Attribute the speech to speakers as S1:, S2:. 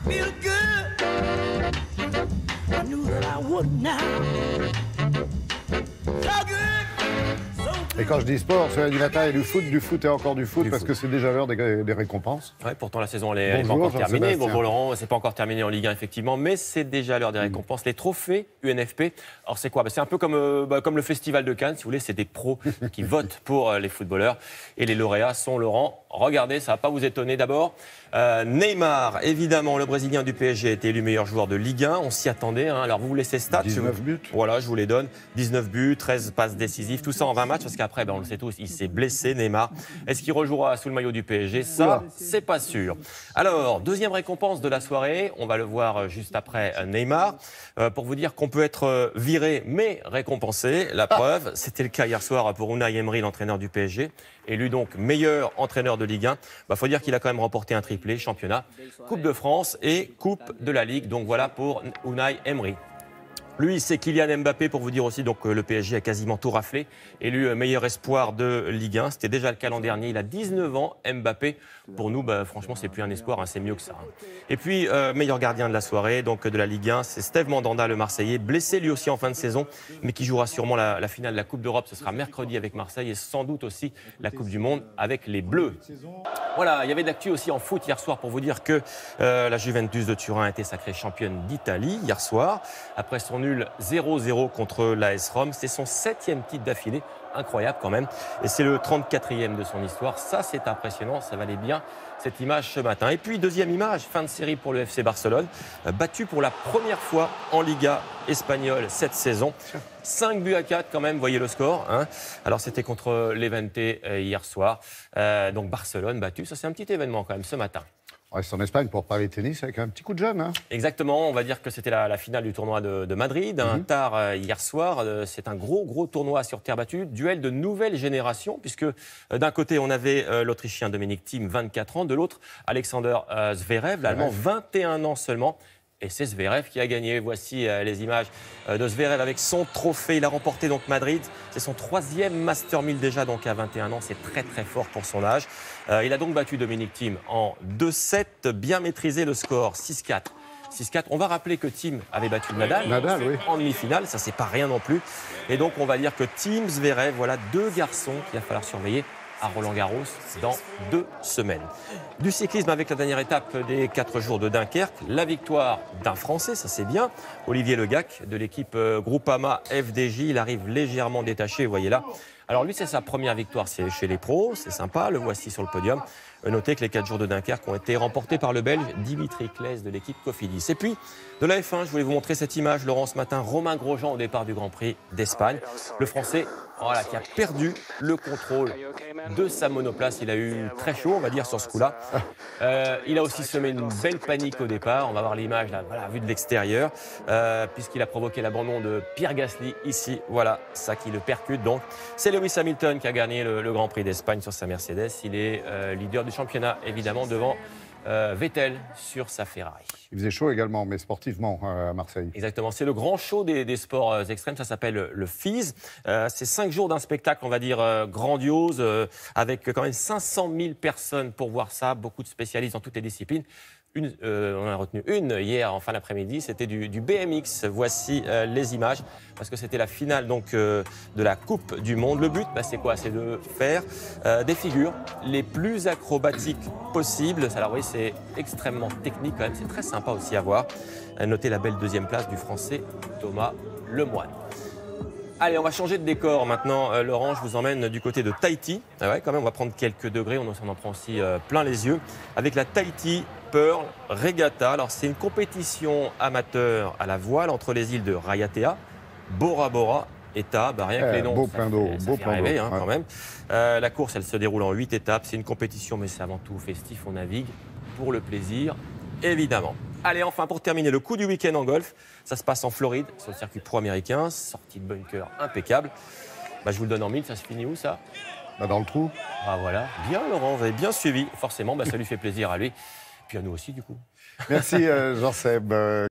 S1: feel good. I knew that I would now. So good.
S2: Et quand je dis sport, c'est du matin et du foot et encore du foot, parce que c'est déjà l'heure des récompenses.
S3: Ouais, pourtant la saison elle n'est pas
S2: Bonjour,
S3: encore terminée.
S2: Jean-Sébastien.
S3: Bonjour Laurent, c'est pas encore terminé en Ligue 1 effectivement, mais c'est déjà l'heure des récompenses. Les trophées UNFP. Alors c'est quoi? C'est un peu comme le festival de Cannes, si vous voulez, c'est des pros qui votent pour les footballeurs. Et les lauréats sont, Laurent, regardez, ça va pas vous étonner d'abord. Neymar, évidemment, le Brésilien du PSG a été élu meilleur joueur de Ligue 1. On s'y attendait. Hein. Alors vous voulez ces stats?
S2: 19 buts.
S3: Voilà, je vous les donne. 19 buts, 13 passes décisives, tout ça en 20 matchs, parce qu'après, on le sait tous, il s'est blessé, Neymar. Est-ce qu'il rejouera sous le maillot du PSG? Ça, c'est pas sûr. Alors, deuxième récompense de la soirée, on va le voir juste après Neymar, pour vous dire qu'on peut être viré, mais récompensé. La preuve, c'était le cas hier soir pour Unai Emery, l'entraîneur du PSG, élu donc meilleur entraîneur de Ligue 1. Faut dire qu'il a quand même remporté un triplé, championnat, Coupe de France et Coupe de la Ligue. Donc voilà pour Unai Emery. Lui, c'est Kylian Mbappé, pour vous dire aussi, donc le PSG a quasiment tout raflé. Élu meilleur espoir de Ligue 1. C'était déjà le cas l'an dernier. Il a 19 ans, Mbappé. Pour nous, franchement, c'est plus un espoir, hein, c'est mieux que ça. Hein. Et puis, meilleur gardien de la soirée, donc de la Ligue 1, c'est Steve Mandanda, le Marseillais, blessé lui aussi en fin de saison, mais qui jouera sûrement la finale de la Coupe d'Europe. Ce sera mercredi avec Marseille et sans doute aussi la Coupe du Monde avec les Bleus. Voilà, il y avait de l'actu aussi en foot hier soir pour vous dire que la Juventus de Turin a été sacrée championne d'Italie hier soir. Après son nul 0-0 contre l'AS Rome, c'est son 7e titre d'affilée. Incroyable quand même. Et c'est le 34e de son histoire. Ça, c'est impressionnant. Ça valait bien cette image ce matin. Et puis, deuxième image, fin de série pour le FC Barcelone. Battu pour la première fois en Liga espagnole cette saison. 5 buts à 4 quand même, voyez le score. Hein. Alors, c'était contre l'Levante hier soir. Donc, Barcelone battu. Ça, c'est un petit événement quand même ce matin.
S2: On reste en Espagne pour parler tennis avec un petit coup de jeune. Hein.
S3: Exactement, on va dire que c'était la finale du tournoi de Madrid, tard hier soir. C'est un gros tournoi sur terre battue, duel de nouvelle génération, puisque d'un côté on avait l'Autrichien Dominic Thiem, 24 ans, de l'autre Alexander Zverev, l'Allemand, 21 ans seulement. Et c'est Zverev qui a gagné. Voici les images de Zverev avec son trophée. Il a remporté donc Madrid. C'est son 3e Master 1000 déjà, donc à 21 ans. C'est très fort pour son âge. Il a donc battu Dominic Thiem en 2-7, bien maîtrisé le score, 6-4. 6-4. On va rappeler que Thiem avait battu Nadal
S2: oui.
S3: en demi-finale. Ça, c'est pas rien non plus. Et donc, on va dire que Thiem, Zverev, voilà deux garçons qu'il va falloir surveiller à Roland-Garros dans 2 semaines. Du cyclisme avec la dernière étape des 4 jours de Dunkerque, la victoire d'un Français, ça c'est bien, Olivier Legac de l'équipe Groupama FDJ, il arrive légèrement détaché, vous voyez là. Alors lui, c'est sa première victoire, c'est chez les pros, c'est sympa, le voici sur le podium. Notez que les 4 jours de Dunkerque ont été remportés par le Belge Dimitri Claes de l'équipe Cofidis. Et puis, de la F1, je voulais vous montrer cette image, Laurent, ce matin, Romain Grosjean au départ du Grand Prix d'Espagne. Le Français, voilà, qui a perdu le contrôle de sa monoplace. Il a eu très chaud, on va dire, sur ce coup-là. Il a aussi semé une belle panique au départ. On va voir l'image, là, voilà, vue de l'extérieur, puisqu'il a provoqué l'abandon de Pierre Gasly ici. Voilà, ça qui le percute. Donc, c'est Lewis Hamilton qui a gagné le Grand Prix d'Espagne sur sa Mercedes. Il est leader du championnat, évidemment, devant Vettel sur sa Ferrari.
S2: Il faisait chaud également, mais sportivement, à Marseille.
S3: Exactement, c'est le grand show des sports extrêmes, ça s'appelle le FIS. C'est 5 jours d'un spectacle, on va dire, grandiose, avec quand même 500 000 personnes pour voir ça, beaucoup de spécialistes dans toutes les disciplines. On en a retenu une hier en fin d'après-midi, c'était du BMX. Voici les images, parce que c'était la finale donc, de la Coupe du Monde. Le but, c'est quoi? C'est de faire des figures les plus acrobatiques possibles. Alors oui, c'est extrêmement technique quand même, c'est très sympa aussi à voir. Notez la belle 2e place du Français Thomas Lemoine. Allez, on va changer de décor maintenant. Laurent, je vous emmène du côté de Tahiti. Ah ouais, quand même, on va prendre quelques degrés, on en prend aussi plein les yeux. Avec la Tahiti Pearl Regatta. Alors, c'est une compétition amateur à la voile entre les îles de Raiatea, Bora Bora et Ta. Rien que les noms,
S2: beau plein d'eau, beau plein d'eau.
S3: Hein, quand même. La course, elle se déroule en 8 étapes. C'est une compétition, mais c'est avant tout festif. On navigue pour le plaisir, évidemment. Allez, enfin, pour terminer, le coup du week-end en golf, ça se passe en Floride, sur le circuit pro-américain, sortie de bunker impeccable. Je vous le donne en 1000, ça se finit où, ça?
S2: Dans le trou.
S3: Voilà, bien Laurent, vous avez bien suivi, forcément, ça lui fait plaisir à lui, puis à nous aussi, du coup.
S2: Merci Jean-Seb.